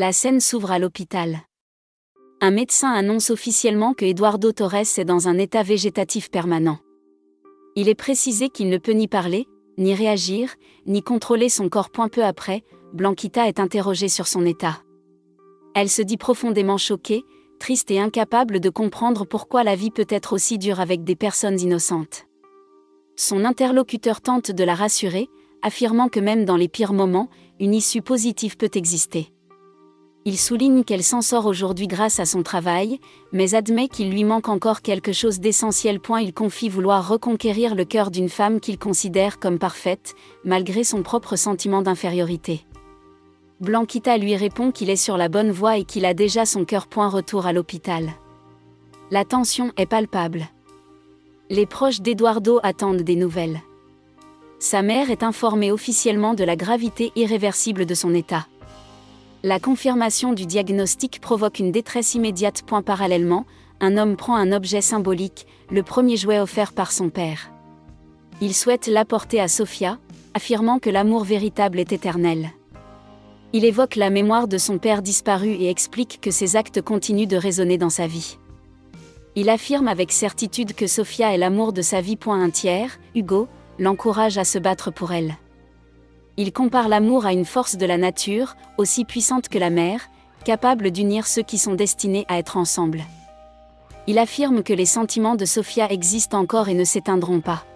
La scène s'ouvre à l'hôpital. Un médecin annonce officiellement que Eduardo Torres est dans un état végétatif permanent. Il est précisé qu'il ne peut ni parler, ni réagir, ni contrôler son corps. Peu après, Blanquita est interrogée sur son état. Elle se dit profondément choquée, triste et incapable de comprendre pourquoi la vie peut être aussi dure avec des personnes innocentes. Son interlocuteur tente de la rassurer, affirmant que même dans les pires moments, une issue positive peut exister. Il souligne qu'elle s'en sort aujourd'hui grâce à son travail, mais admet qu'il lui manque encore quelque chose d'essentiel. Il confie vouloir reconquérir le cœur d'une femme qu'il considère comme parfaite, malgré son propre sentiment d'infériorité. Blanquita lui répond qu'il est sur la bonne voie et qu'il a déjà son cœur. Retour à l'hôpital. La tension est palpable. Les proches d'Eduardo attendent des nouvelles. Sa mère est informée officiellement de la gravité irréversible de son état. La confirmation du diagnostic provoque une détresse immédiate. Parallèlement, un homme prend un objet symbolique, le premier jouet offert par son père. Il souhaite l'apporter à Sofia, affirmant que l'amour véritable est éternel. Il évoque la mémoire de son père disparu et explique que ses actes continuent de résonner dans sa vie. Il affirme avec certitude que Sofia est l'amour de sa vie. Un tiers, Hugo, l'encourage à se battre pour elle. Il compare l'amour à une force de la nature, aussi puissante que la mer, capable d'unir ceux qui sont destinés à être ensemble. Il affirme que les sentiments de Sofia existent encore et ne s'éteindront pas.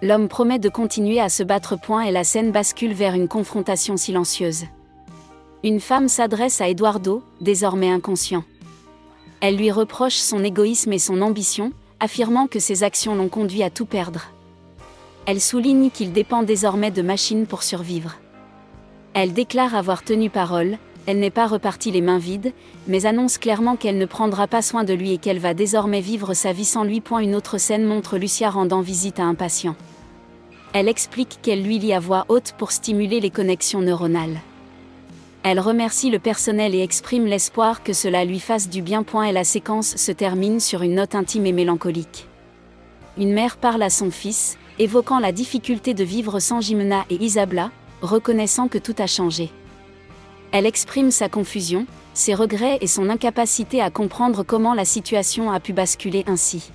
L'homme promet de continuer à se battre. Et la scène bascule vers une confrontation silencieuse. Une femme s'adresse à Eduardo, désormais inconscient. Elle lui reproche son égoïsme et son ambition, affirmant que ses actions l'ont conduit à tout perdre. Elle souligne qu'il dépend désormais de machines pour survivre. Elle déclare avoir tenu parole, elle n'est pas repartie les mains vides, mais annonce clairement qu'elle ne prendra pas soin de lui et qu'elle va désormais vivre sa vie sans lui. Une autre scène montre Lucia rendant visite à un patient. Elle explique qu'elle lui lit à voix haute pour stimuler les connexions neuronales. Elle remercie le personnel et exprime l'espoir que cela lui fasse du bien. Et la séquence se termine sur une note intime et mélancolique. Une mère parle à son fils, évoquant la difficulté de vivre sans Jimena et Isabella, reconnaissant que tout a changé. Elle exprime sa confusion, ses regrets et son incapacité à comprendre comment la situation a pu basculer ainsi.